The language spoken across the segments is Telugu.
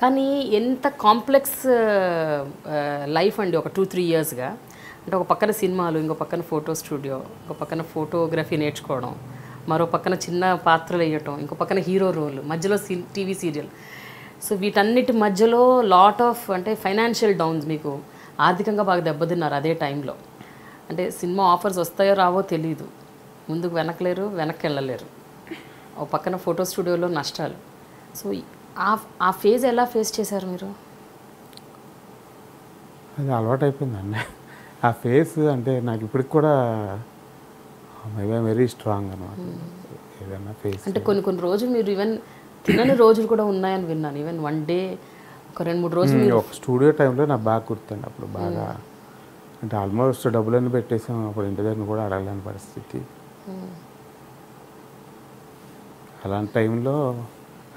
కానీ ఎంత కాంప్లెక్స్ లైఫ్ అండి ఒక 2-3 ఇయర్స్గా. అంటే ఒక పక్కన సినిమాలు, ఇంకో పక్కన ఫోటో స్టూడియో, ఇంకో పక్కన ఫోటోగ్రఫీ నేర్చుకోవడం, మరో పక్కన చిన్న పాత్రలు వేయటం, ఇంకో పక్కన హీరో రోల్, మధ్యలో టీవీ సీరియల్. సో వీటన్నిటి మధ్యలో లాట్ ఆఫ్ అంటే ఫైనాన్షియల్ డౌన్స్, మీకు ఆర్థికంగా బాగా దెబ్బతిన్నారు అదే టైంలో. అంటే సినిమా ఆఫర్స్ వస్తాయో రావో తెలియదు, ముందుకు వెనక్కి వెళ్ళలేరు. ఒక పక్కన ఫోటో స్టూడియోలో నష్టాలు. సో ఆ ఫేజ్ ఎలా ఫేస్ చేశారు మీరు? అది అలవాటు అయిపోయిందండి ఆ ఫేస్. అంటే నాకు ఇప్పటికి కూడా వెరీ స్ట్రాంగ్ అనమాట ఏదైనా ఫేస్. అంటే కొన్ని రోజులు మీరు ఈవెన్ తినని రోజులు కూడా ఉన్నాయని విన్నాను. ఈవెన్ వన్ డే ఒక 2-3 రోజులు ఒక స్టూడియో టైంలో నాకు బాగా గుర్తండి. అప్పుడు బాగా అంటే ఆల్మోస్ట్ డబ్బులన్నీ పెట్టేసాం. అప్పుడు ఇంటి దగ్గర కూడా అడగలేని పరిస్థితి. అలాంటి టైంలో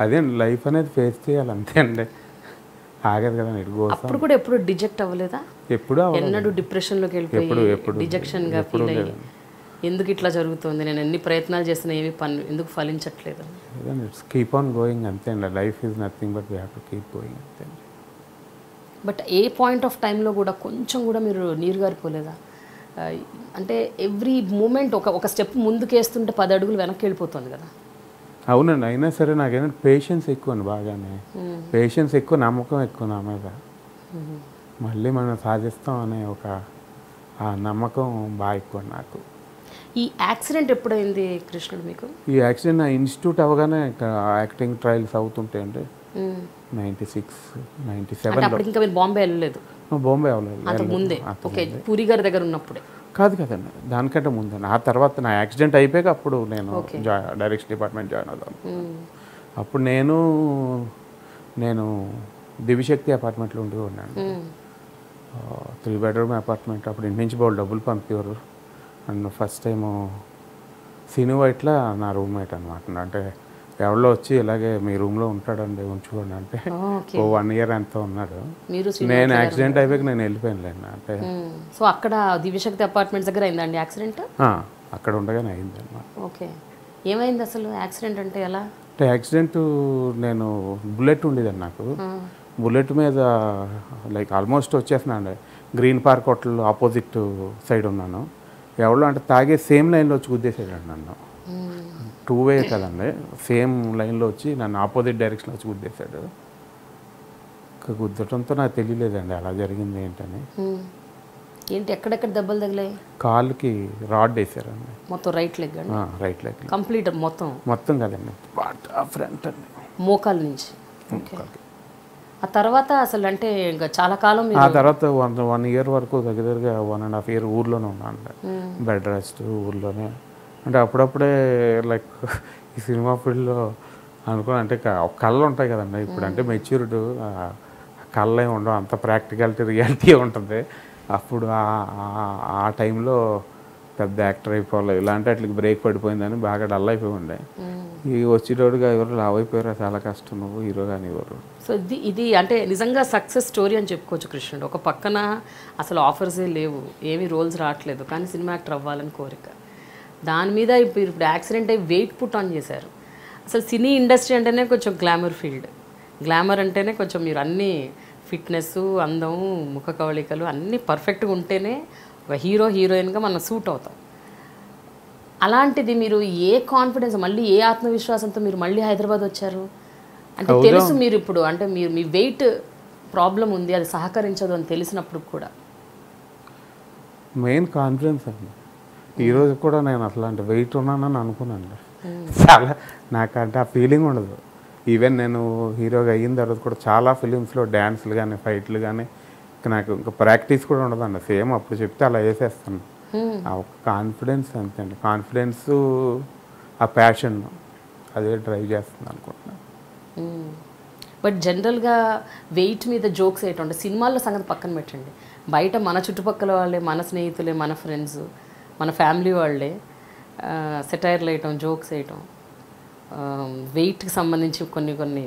అదే లైఫ్ అనేది ఫేస్ చేయాలి అంతే అండి, ఆగదు కదా. అప్పుడు కూడా ఎప్పుడు డిజెక్ట్ అవ్వలేదా? ఎప్పుడు ఎన్నడూ డిప్రెషన్లోకి వెళ్ళిపోయి డిజెక్షన్గా ఫీల్ అయ్యి ఎందుకు ఇట్లా జరుగుతుంది, నేను ఎన్ని ప్రయత్నాలు చేసినా ఏమి ఎందుకు ఫలించట్లేదు? ఇట్స్ కీప్ ఆన్ గోయింగ్ అంతే అండి. Life is nothing but we have to keep going అంతే. బట్ ఏ పాయింట్ ఆఫ్ టైంలో కూడా కొంచెం కూడా మీరు నీరు గారిపోలేదా? అంటే ఎవ్రీ మూమెంట్ ఒక స్టెప్ ముందుకేస్తుంటే 10 అడుగులు వెనక్కి వెళ్ళిపోతుంది కదా. అవునండి, అయినా సరే నాకేంటంటే పేషెన్స్ ఎక్కువ అండి, బాగానే పేషెన్స్ ఎక్కువ, నమ్మకం ఎక్కువ నా మీద. మళ్ళీ మనం సాధిస్తాం అనే ఒక ఆ నమ్మకం బాగా ఎక్కువ నాకు. ఈ యాక్సిడెంట్ ఎప్పుడైంది కృష్ణుడు మీకు? ఈ యాక్సిడెంట్ నా ఇన్స్టిట్యూట్ అవగానే యాక్టింగ్ ట్రయల్స్ అవుతుంటాయండి. 96, 97 ఇంకా మీరు బాంబే వెళ్ళలేదు? బాంబే అవ్వలేదు, అంతకు ముందే. ఓకే, పూరి గారి దగ్గర ఉన్నప్పుడే? కాదు కదండి, దానికంటే ముందు. ఆ తర్వాత నా యాక్సిడెంట్ అయిపోయాక అప్పుడు నేను డైరెక్షన్ డిపార్ట్మెంట్ జాయిన్ అవుతాను. అప్పుడు నేను దివిశక్తి అపార్ట్మెంట్లో ఉండి ఉన్నాను. 3 బెడ్రూమ్ అపార్ట్మెంట్. అప్పుడు ఇంటి నుంచి వాళ్ళు డబ్బులు పంపేవారు. అండ్ ఫస్ట్ టైము సినీ వైట్లా నా రూమ్మేట్ అనమాట. అంటే ఎవరో వచ్చి ఇలాగే మీ రూమ్లో ఉంటాడండి ఉంచుకోండి అంటే 1 ఇయర్ ఎంతో ఉన్నాడు. నేను యాక్సిడెంట్ అయిపోయాక నేను వెళ్ళిపోయానులేండి. అంటే సో అక్కడ దివ్యశక్తి అపార్ట్మెంట్స్ దగ్గర అయిందండి యాక్సిడెంట్? అక్కడ ఉండగానే అయింది అనమాట. ఓకే, ఏమైంది అసలు యాక్సిడెంట్ అంటే ఎలా? అంటే యాక్సిడెంట్ నేను బుల్లెట్ ఉండేదండి నాకు. బుల్లెట్ మీద లైక్ ఆల్మోస్ట్ వచ్చేస్తున్నాను. Green park hotel opposite side ఉన్నాను. ఎవరో అంటే తాగే సేమ్ లైన్లో వచ్చి గుద్దేసాడండి నన్ను. 2 వే కదండి, సేమ్ లైన్లో వచ్చి నన్ను ఆపోజిట్ డైరెక్షన్లో వచ్చి గుద్దేశాడు. గుద్దటంతో నాకు తెలియలేదండి అలా జరిగింది ఏంటని. ఏంటి ఎక్కడెక్కడ దెబ్బలు తగిలాయి? కాలుకి రాడ్ వేసారండి. మొత్తం right leg? Right leg complete మొత్తం కదండి, ఫ్రంట్ అండి, మోకాల నుంచి. ఆ తర్వాత అసలు అంటే ఇంకా చాలా కాలం ఆ తర్వాత 1 ఇయర్ వరకు దగ్గరగా 1.5 ఇయర్ ఊర్లోనే ఉన్నాను. బెడ్ రెస్ట్ ఊర్లోనే. అంటే అప్పుడప్పుడే లైక్ ఈ సినిమా ఫీల్డ్లో అనుకో అంటే కళ్ళు ఉంటాయి కదండి. ఇప్పుడు అంటే మెచ్యూర్డ్ కళ్ళు ఏమి ఉండవు, అంత ప్రాక్టికాలిటీ రియాలిటీ ఉంటుంది. అప్పుడు ఆ టైంలో పెద్ద యాక్టర్ అయిపోవాలి, ఇలాంటి వాటికి బ్రేక్ పడిపోయిందని బాగా డల్ అయిపోయి ఉండే. ఇక వచ్చేటోడుగా ఎవరు లావ్ అయిపోయారా, చాలా కష్టం, నువ్వు హీరో కానీ ఎవరు. సో ఇది అంటే నిజంగా సక్సెస్ స్టోరీ అని చెప్పుకోవచ్చు కృష్ణుడు. ఒక పక్కన అసలు ఆఫర్సే లేవు, ఏమీ రోల్స్ రావట్లేదు, కానీ సినిమా యాక్టర్ అవ్వాలని కోరిక. దాని మీద ఇప్పుడు యాక్సిడెంట్ అయ్యి వెయిట్ పుట్ ఆన్ చేశారు. అసలు సినీ ఇండస్ట్రీ అంటేనే కొంచెం గ్లామర్ ఫీల్డ్. గ్లామర్ అంటేనే కొంచెం మీరు అన్నీ ఫిట్నెస్, అందం, ముఖ కవళికలు అన్నీ పర్ఫెక్ట్గా ఉంటేనే ఒక హీరోయిన్గా మనం సూట్ అవుతాం. అలాంటిది మీరు ఏ కాన్ఫిడెన్స్, మళ్ళీ ఏ ఆత్మవిశ్వాసంతో మీరు మళ్ళీ హైదరాబాద్ వచ్చారు? అంటే తెలుసు మీరు ఇప్పుడు అంటే మీ వెయిట్ ప్రాబ్లం ఉంది, అది సహకరించదు అని తెలిసినప్పుడు కూడా మెయిన్ కాన్ఫిడెన్స్ అండి. ఈరోజు కూడా నేను అట్లాంటి వెయిట్ ఉన్నానని అనుకున్నాను. చాలా నాకంటే ఆ ఫీలింగ్ ఉండదు. ఈవెన్ నేను హీరోగా అయిన తర్వాత కూడా చాలా ఫిలిమ్స్లో డ్యాన్స్లు కానీ ఫైట్లు కానీ నాకు ఇంకా ప్రాక్టీస్ కూడా ఉండదండి. సేమ్ అప్పుడు చెప్తే అలా వేసేస్తాను. ఆ ఒక కాన్ఫిడెన్స్ అంతే అండి. కాన్ఫిడెన్స్, ఆ ప్యాషన్, అదే డ్రైవ్ చేస్తుంది అనుకుంటున్నాను. బట్ జనరల్గా వెయిట్ మీద జోక్స్ వేయటం అంటే సినిమాల్లో సంగతి పక్కన పెట్టండి, బయట మన చుట్టుపక్కల వాళ్ళే, మన స్నేహితులే, మన ఫ్రెండ్స్, మన ఫ్యామిలీ వాళ్ళే సెటైర్లు వేయటం, జోక్స్ వేయటం, వెయిట్కి సంబంధించి కొన్ని కొన్ని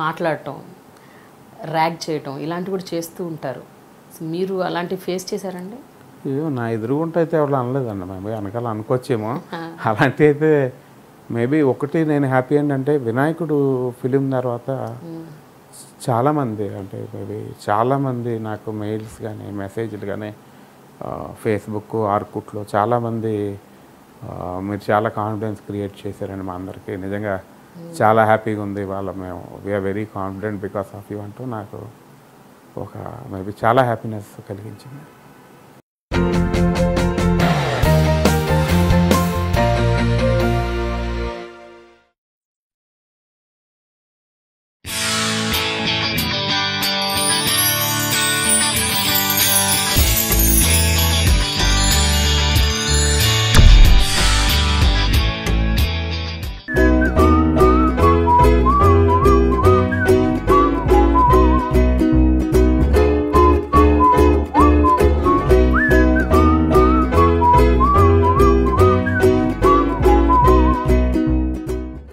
మాట్లాడటం, ర్యాగ్ చేయటం, ఇలాంటివి కూడా చేస్తూ ఉంటారు. మీరు అలాంటివి ఫేస్ చేశారండి? అయ్యో, నా ఎదురుగుంట అయితే ఎవరు అనలేదండి. మేబీ వెనకాల అనుకోవచ్చేమో. అలాంటి అయితే మేబీ ఒకటి నేను హ్యాపీ ఏంటంటే వినాయకుడు ఫిలిం తర్వాత చాలామంది అంటే మేబీ చాలామంది నాకు మెయిల్స్ కానీ మెసేజ్లు కానీ ఫేస్బుక్ ఆర్కుట్లో చాలామంది మీరు చాలా కాన్ఫిడెన్స్ క్రియేట్ చేశారండి మా అందరికీ, నిజంగా చాలా హ్యాపీగా ఉంది వాళ్ళ, మేము we are very confident because of you అంటూ నాకు ఒక మేబీ చాలా హ్యాపీనెస్ కలిగించింది.